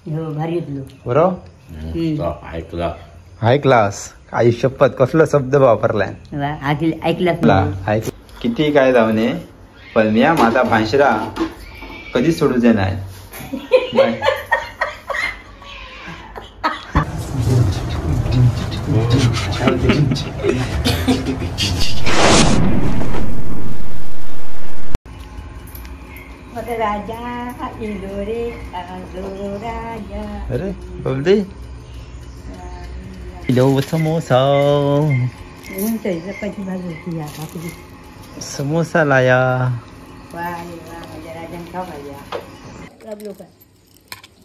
हो भारी येतलो बरोबर. हाय क्लास. आई शपथ कसला शब्द वापरलाय. ऐकलास किती काय जाऊने पण मी माझा भांशरा कधीच सोडूचे नाही. राजा इंदोरे राजा. अरे बबली समोसा समोसा लाया.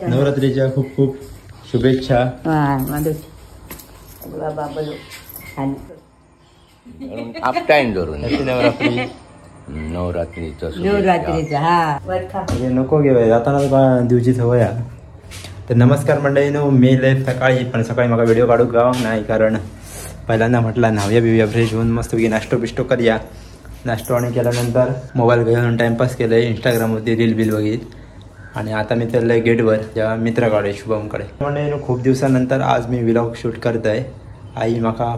नवरात्रीच्या खूप खूप शुभेच्छा. नको घे जाताना दिवची सवय. तर नमस्कार मंडळीनो, मी लय सकाळी पण सकाळी मला व्हिडिओ काढू गाव नाही, कारण पहिल्यांदा म्हटलं नाव्या बिव्या फ्रेश होऊन मस्तपैकी नाश्तो बिष्टो करूया. नाश्तो आणि केल्यानंतर मोबाईल घेऊन टाइमपास केलं, इंस्टाग्रामवरती रील बिल बघित. आणि आता मी चाललोय गेटवर जेव्हा मित्राकडे शुभमकडे. मंडळीनो खूप दिवसानंतर आज मी व्लॉग शूट करत आहे. आई माका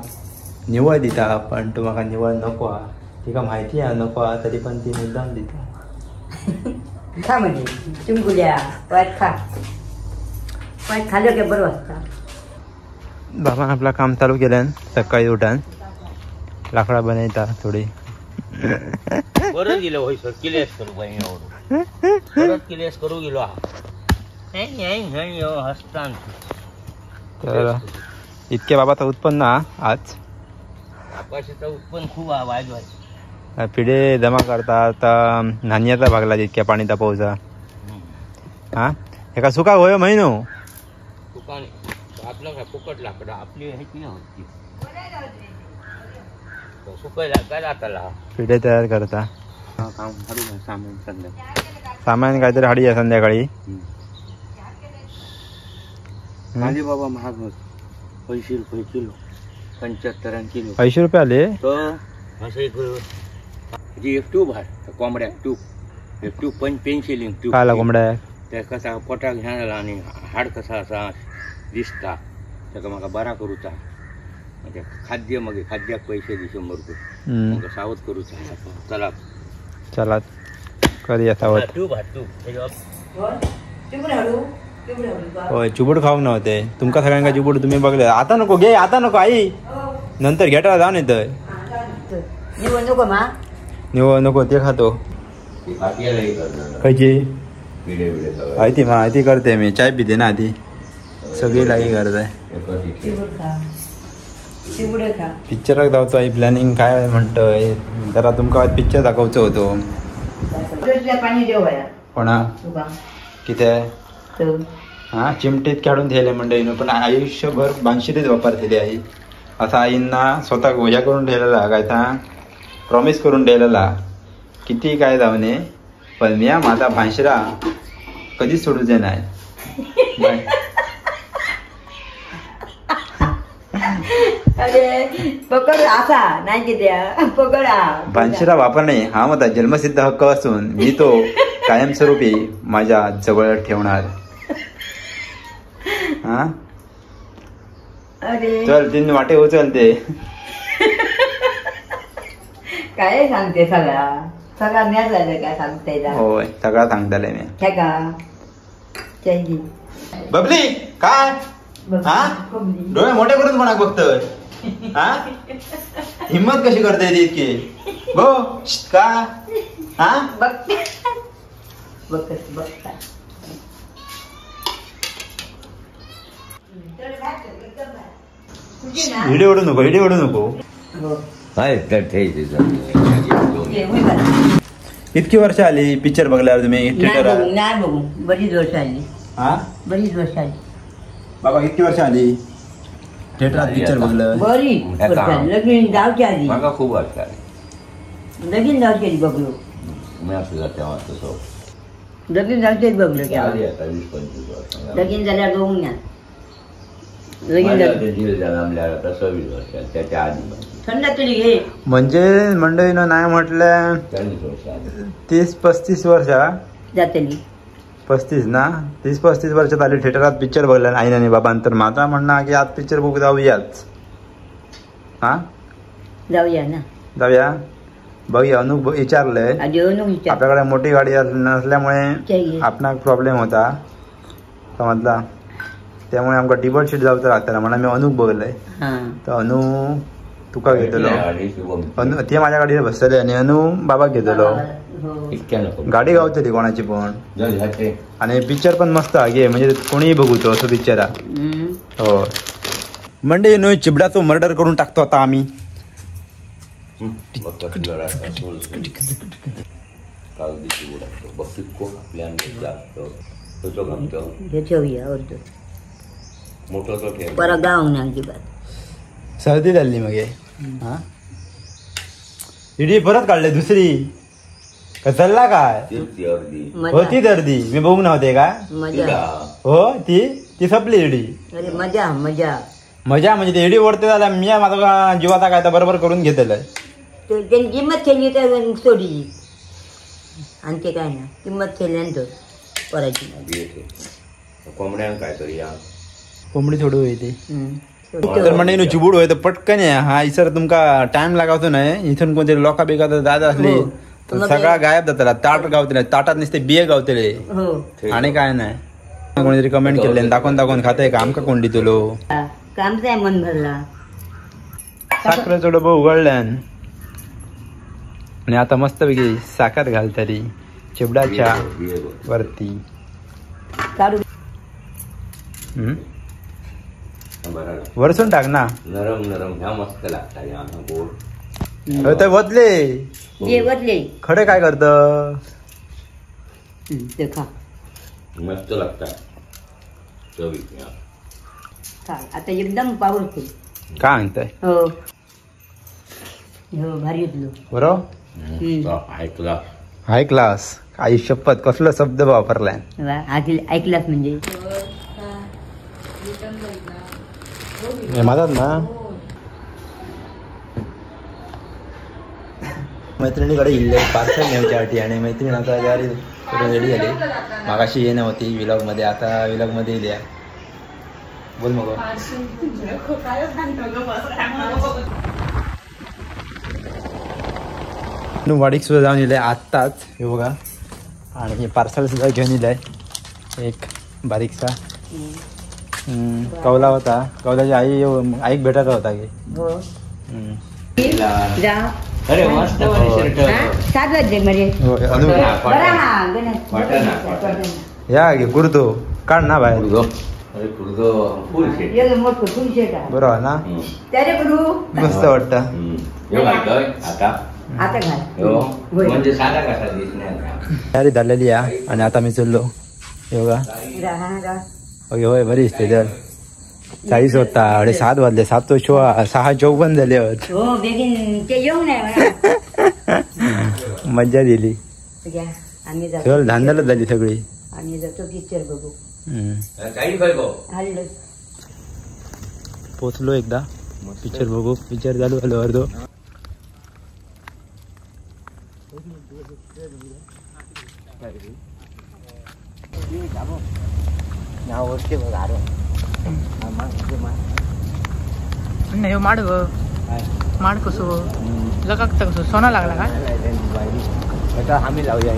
निवळ दिता पण तू माका निवळ नको हा, तिका माहिती आहे नको हा, तरी पण ती मुद्दाम दिता. खा म्हणजे चिंकुल्या वाईट खा, वाईट खाल्लं की बरं वाटतं. बाबा आपला काम चालू केल्यान सकाळी उठान लाकडा बनवता थोडी. बरं गेलो होय सर, किलेस करू बाई परत किलेस करू गेलो हसतान. तर इतके बाबाचं उत्पन्न आज आकाशाचं उत्पन्न खूप वाईट व्हायचं. पिढे जमा करतात नाण्याचा भागला इतक्या पाणी तापवचा. हा एका सुका होय महिनो सुका नाही आपलं काय फुकट लाकडं आपली ह्याची नव्हती. सुकायला काय लाताला पिढे तयार करता. सामान संध्याकाळी सामान काहीतरी हाडी आहे संध्याकाळी. माझे बाबा महाग होत 80 रुपये किलो, 75 किलो 80 रुपये आले. असं एक ट्यूब आहे कोंबड्या ट्यूब पेन्सिलिंग ट्यूब काय कोंबड्या त्या कसा पोटा घ्यायला आणि हाड कसा असा दिसता त्याका म्हाका बरा करूचा. म्हणजे खाद्य मग खाद्याक पैसे दे 100 रुपये मग सावध करूचा. चला चला करूया सावध. ट्यूब होय चुबूड खाऊक नव्हते तुमका सगळ्यांका. चुबूड तुम्ही बघले. आता नको घे, आता नको आई, नंतर घेटाला जाऊन येतोय. निवळ नको ते खातो. खायची आयती माहिती करते मी, चाय पिते ना आधी सगळी लागी करत आहे. पिक्चराक जावचो आई प्लॅनिंग काय म्हणतोय जरा तुमका पिक्चर दाखवचो होतो. कोणा किती हा चिमटीत काढून ठेवले मंडळी, पण आयुष्यभर बांशीरीच वापरतेली आई. असा आईंना स्वतः गोजा करून ठेवलेला, काय था प्रॉमिस करून ठेवलेला. किती काय जाऊने पण मी माझा भांशरा कधीच सोडूचे नाही. पकड असा नाही किती पकडा भांशरा वापरणे हा माझा जन्मसिद्ध हक्क असून मी तो कायमस्वरूपी माझ्या जवळ ठेवणार. हा चल तीन वाटे उचलते. काय सांगते सगळा मॅच झालं काय सांगते. होय सगळा सांगताले मी. बबली काय हा डोळे मोठे करून म्हणा बघतोय. हा हिम्मत कशी करते ती इतकी बो का. हा व्हिडिओ ओढू नको. इतकी वर्ष आली पिक्चर बघल्यावर तुम्ही थिएटर. नाही बघू बरीच वर्ष आली. हा बरीच वर्ष आली बाबा. किती वर्ष आली थिएटरात पिक्चर बघलं. बरीच लगीन जावची आधी खूप वर्ष आली. लगीन जावची आधी बघलो. लगीन जावची बघलो. लगीन झाल्यावर बघून घ्या. म्हणजे मंडळीनं नाही म्हटलं 30-35 वर्ष जातली. 35 ना 30-35 वर्षात आली थिएटरात पिक्चर बघला आई आणि बाबा तर माझा म्हणणं की आज पिक्चर बघू जाऊयाच. हा जाऊया ना. जाऊया बघूया. अनुक विचारलंय. आपल्याकडे मोठी गाडी नसल्यामुळे आपणाक प्रॉब्लेम होता समजला. त्यामुळे आमका टिबल शीट जाऊचं लागतं म्हणून मी अनुक बघलंय. तर अनु तुका घेतलो. अनु ते माझ्या गाडीवर बसतले आणि अनु बाबा घेतलो. गाडी गावतली कोणाची पण. आणि पिक्चर पण मस्त आहे म्हणजे कोणीही बघूचो असं पिक्चर आहे. हो म्हणजे नो चिबडाचं मर्डर करून टाकतो आता आम्ही. सर्दी झाली मग हा इडी परत काढले दुसरी का चालला काय होती गर्दी मी बघून नव्हते का. हो ती संपली इडी. मजा मजा मजा म्हणजे ते इडी ओढते झाला मी माझा जीवाचा काय तर बरोबर करून घेतलंय. त्यांनी किंमत केली तर सोडी आणि ते काय ना किंमत केल्यानंतर करायची. कोंबड्यां काय करूया कोंबडी थोडी होते तर म्हणजे चिबूड होय तर पटकन हा इसर तुमका टाइम लागावतो नाही. इथून कोणतरी लोका बेगा जात असली तर सगळा गायब जातला. ताट गावतले ताटात नुसते बिये गावतले आणि काय नाही. कोणीतरी कमेंट केले दाखवून खाते का आमका कोंडी तुलो काम जाय मन भरला. साखरेचं डबं उघडल्यान आणि आता मस्त पैकी साखर घालतरी चिबडाच्या वरती. वरसून टाक ना. नरम नरम ह्या मस्त लागतात गोड. वदले खडे काय करत मस्त लागतात. आता एकदम पॉवरफुल. काय म्हणताय. हो भारी बरोबर हाय क्लास. आई शपथ कसला शब्द वापरलाय. ऐकलास म्हणजे माझाच ना. मैत्रिणीकडे इल्ले पार्सल नेवच्यासाठी आणि मैत्रीण आता रेडी झाली. मागाशी ये नव्हती विलॉग मध्ये आता विलॉग मध्ये येईल. बोल मग वाडीक सुद्धा जाऊन येईल आत्ताच हे बघा. आणि पार्सल सुद्धा घेऊन येईल एक बारीकसा. कौला होता. कौलाची आईक भेटायचा होता की. अरे मस्त 7 वाजले या गे कुर्तो काढ ना बाहेर. बरोबर ना मस्त वाटत. तयारी झालेली आहे आणि आता मी चाललो योगा. होय बरी दिसते तर 40 होता 7:30 वाजले. 7 तो 6:54 झाले होत. मज्जा दिली. चल धांदलच झाली सगळी. पिक्चर बघू. पोचलो एकदा पिक्चर बघू. पिक्चर चालू झालो अर्धो. माड कसो लगागता कसो सोना लागला का. आम्ही लावूया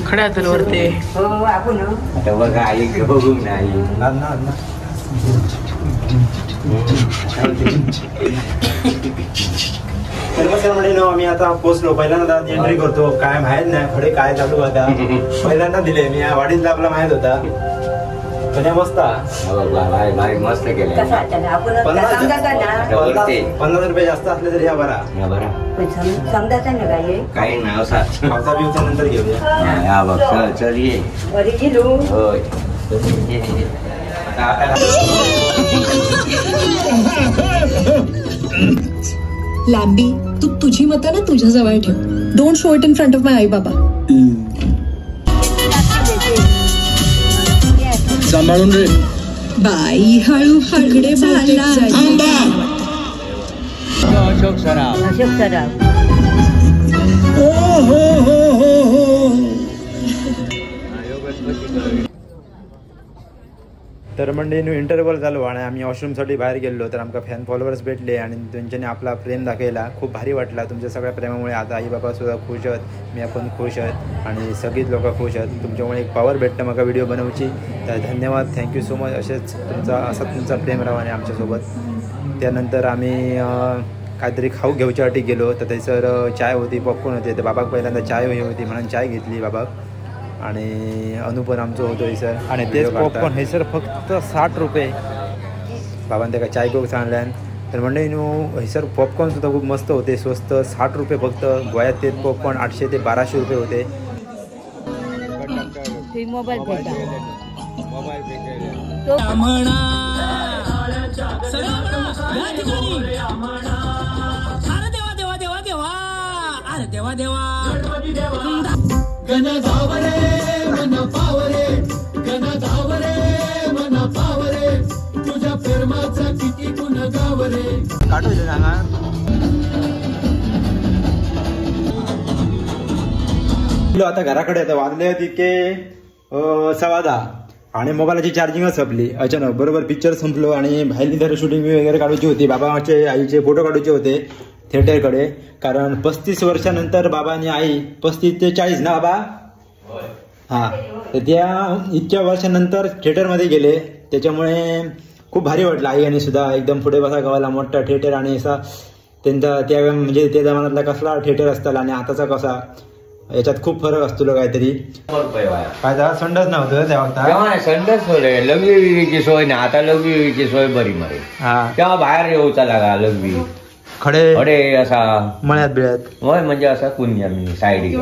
खड्या आतलो वरते. आता बघा आई बघू नाही. आम्ही आता पोचलो. पहिल्यांदा एंट्री करतो. काय माहित नाही खडे काय चालू होता. पहिल्यांदा दिले मी वाडीतला आपला माहित होता. मस्त मस्त केलं. 50 रुपये जास्त असले तरी या बरा समजायचं ना काय काही नाव पावसा बिवसा नंतर घेऊया. बघ चल ये. होय लॅम्बी तू तुझी मतं ना तुझ्या जवळ ठेव. Don't show it in front of my आई बाबा. सांभाळून रे बाई. हळू हळू झाला. अशोक सराफ. अशोक सराफ. तर मंडळीनं इंटरव्हल झालो आणि आम्ही वॉशरूमसाठी बाहेर गेलो तर आमका फॅन फॉलोअर्स भेटले आणि त्यांच्याने आपला प्रेम दाखवला. खूप भारी वाटला. तुमच्या सगळ्या प्रेमामुळे आता आई बाबासुद्धा खुश आहेत, मी आपण खुश आहेत आणि सगळीच लोक खुश आहेत. तुमच्यामुळे एक पॉवर भेटतं मला व्हिडिओ बनवची. तर धन्यवाद, थँक्यू सो मच. तुमचा प्रेम राहा आणि आमच्यासोबत. त्यानंतर आम्ही काहीतरी खाऊ घेऊच्यासाठी गेलो तर थंयसर चाय होती, पॉपकॉर्न होते. तर बाबाक पहिल्यांदा चाय होती म्हणून चाय घेतली बाबाक आणि अनुपन आमचं होतो हैसर आणि तेच पॉपकॉर्न हैसर फक्त 60 रुपये. बाबांनी त्याका चाय घेऊन सांगल्यान. तर म्हणजे हैसर पॉपकॉर्नसुद्धा खूप मस्त होते, स्वस्त. 60 रुपये फक्त. गोव्यात तेच पॉपकॉर्न 800 ते 1200 रुपये होते. मोबाईल तुझ्या प्रेमाचा किती गुण गावरे. काढू दे ना. आता घराकडे आता वाजले होते की 10:15 आणि मोबाईलची चार्जिंगच संपली अचानक. बरोबर पिक्चर संपलो आणि बाहेर जर शूटिंग वगैरे काढायची होती. बाबाचे आईचे फोटो काढायचे होते थिएटरकडे, कारण 35 वर्षानंतर बाबा आणि आई 35 ते 40 ना बाबा. हां, तर त्या इतक्या वर्षानंतर थिएटरमध्ये गेले. त्याच्यामुळे खूप भारी वाटलं. आई आणि सुद्धा एकदम पुढे बसा गावाला मोठा थिएटर आणि असा त्यांचा त्या म्हणजे त्या जमान्यातला कसला थिएटर असताना आणि आताचा कसा, याच्यात खूप फरक असतो काहीतरी. काय जरा संडस नव्हतं तेव्हा. संडस लघवीची सोय नाही. आता लघवीची सोय बरी मरे. तेव्हा बाहेर येऊचा लागा लघवी खडे खडे असा मळ्यात बिळ्यात होय, म्हणजे असा कुंजा साईड.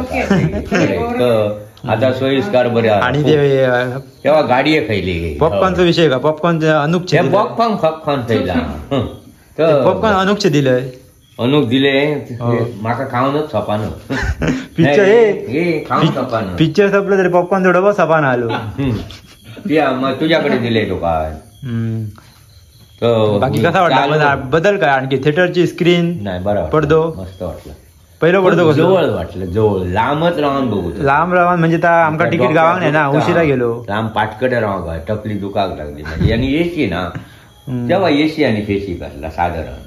आता सोयीस्कार बरे. आणि तेव्हा गाडी खायली. पॉपकॉर्नचा विषय का? पॉपकॉर्न अनुपचे पॉपकॉर्न खायला. पॉपकॉर्न अनुपचे दिलंय. अनुक दिले माका खाऊनच सपान. पिक्चर संपलं तरी पॉपकॉर्न थोडं सपान आलो. तुझ्याकडे दिले तो काय. बाकी कसा वाटला बदल काय? आणखी थिएटरची स्क्रीन नाही बरं पडदो मस्त वाटलं. पहिलं पडदो जवळ वाटलं, जवळ लांबच राहून बघू. लांब राहून म्हणजे आमका तिकीट गावाक नाही ना, उशिरा गेलो. लांब पाटकडे राहू का टपली दुखाक लागली म्हणजे. आणि एसी ना तेव्हा एसी आणि फेसी करला साधारण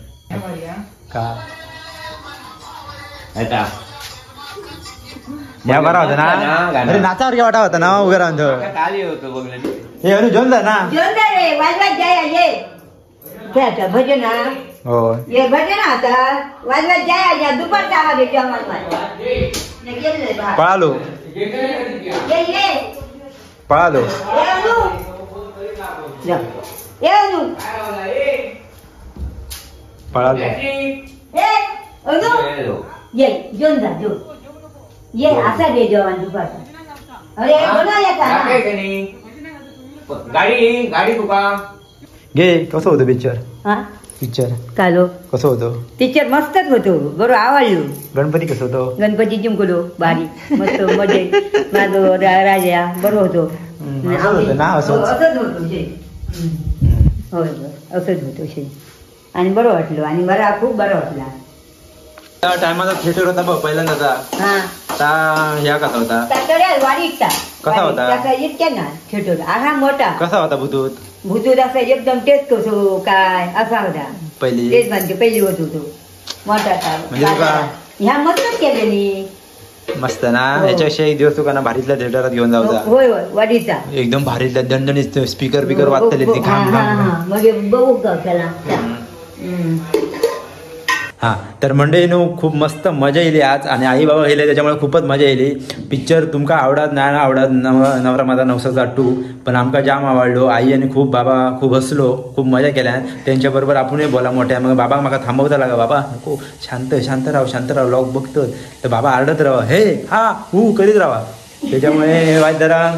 का या बरा होता ना. अरे नाचावर काय वाटा होता ना उभे राहून खाली होतो बघलं. हे अरे जेवण जा ना. भजन हो ये भजन आता वाजवात जाय दुपारचा आवाज येतो. पळालो पळालो. पळालो ये जेवण जा जेव ये असा दे जेवण दुपारचा. अरे गाडी गाडी तुका घे. कसं होतं पिक्चर? पिक्चर कालो कसं होतं? पिक्चर मस्तच होतो. बरोबर आवडलो. गणपती कसं होतं? गणपती जिंकलो भारी मस्त मजे. माझो राजा बरोबर होतो. असंच होतो होय असंच होतो आणि बरं वाटलं आणि मला खूप बरं वाटला. त्या टायमाचा थिएटर होता बघ पहिल्यांदा. ह्या कसा होता? वाडीचा कसा होता? इतक्या ना थिएटर हा मोठा. कसा होता भूतूत? भूतूत असा एकदम तेच कसो काय असा होता पहिली. तेच म्हणते पहिली होत होतो मोठा. ह्या मस्तच केलेली मस्त ना. याच्याविषयी एक दिवस तुका ना भारीतल्या थिएटरात घेऊन जाऊचा. होय होय वाडीचा एकदम भारीतल्या दणदणीत स्पीकर बिकर वाजतले ते घाम घाम. मग बघू का त्याला. हां तर मंडळीनो खूप मस्त मजा येईल आज आणि आई बाबा गेले त्याच्यामुळे खूपच मजा येईल. पिक्चर तुमका आवडत नाही ना आवडत नवरा माझा नवसाचा 2 पण आमका जाम आवडलो. आई आणि खूप बाबा खूप हसलो खूप मजा केल्या त्यांच्याबरोबर. आपणही बोला मोठ्या. मग बाबा माका थांबवता लागा. बाबा नको शांत शांत राव लॉक बघतो. तर बाबा आरडत राहा हे हा हू करीत राहा. त्याच्यामुळे वाईट जरा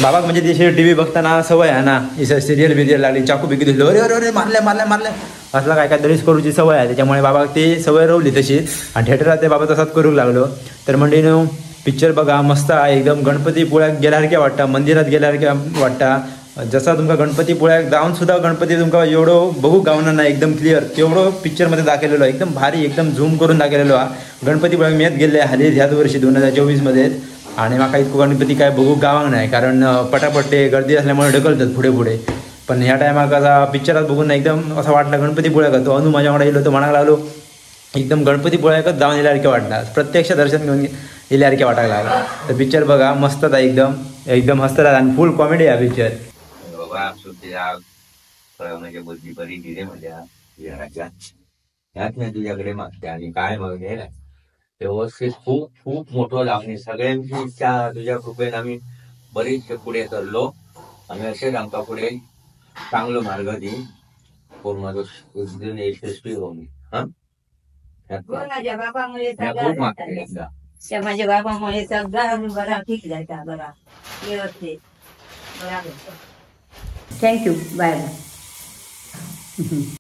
बाबा म्हणजे तिथे टी व्ही बघताना सवय आहे ना. सिरियल बिरियल लागली चाकू बिकू दिसलो अरे अरे अरे मारल्या असला काय दरीच करूची सवय आहे. त्याच्यामुळे बाबा ती सवय रवली तशी आणि थिएटरात ते बाबा तसाच करूक लागलो. तर म्हणजे पिक्चर बघा मस्त आहे एकदम. गणपती पुळ्यात गेल्यासारख्या वाटतं, मंदिरात गेल्यासारख्या वाटतं. जसा तुमका गणपतीपुळ्याक जाऊन सुद्धा गणपती तुमका एवढं बघू गावणार नाही एकदम क्लिअर तेवढं पिक्चरमध्ये दाखवलेलो एकदम भारी एकदम झूम करून दाखवलेलो हा. गणपतीपुळ्याक मेत गेले हाली ह्याच वर्षी 2024 आणि माका इतकं गणपती काय बघू गावाक नाही कारण पटापट ते गर्दी असल्यामुळे ढकलतात पुढे पुढे. पण ह्या टायमाक असा पिक्चरात बघून एकदम असं वाटलं गणपतीपुळ्याक तो अनु माझ्याकडे येलो तो म्हणायला लागलो एकदम गणपतीपुळ्याकच जाऊन येल्यासारखे वाटला प्रत्यक्ष दर्शन घेऊन येल्यासारखे वाटायला लागला. तर पिक्चर बघा मस्तच आहे एकदम एकदम हसतात आणि फुल कॉमेडी आहे पिक्चर. म्हणजे बुद्धी बरी दिले माझ्या ह्यात मी तुझ्याकडे मागते आणि काय मागणे व्यवस्थित खूप खूप मोठं लावणे सगळ्यांची इच्छा तुझ्या कृपेने आम्ही बरीच पुढे चाललो आणि असेच आमका पुढे चांगलं मार्ग देईन कोण माझं यशस्वी होऊन माझ्या बाबामुळे खूप मागते माझ्या बाबामुळे सगळा बरा ठीक जायचा बरा व्यवस्थित बराबर. Thank you bye bye.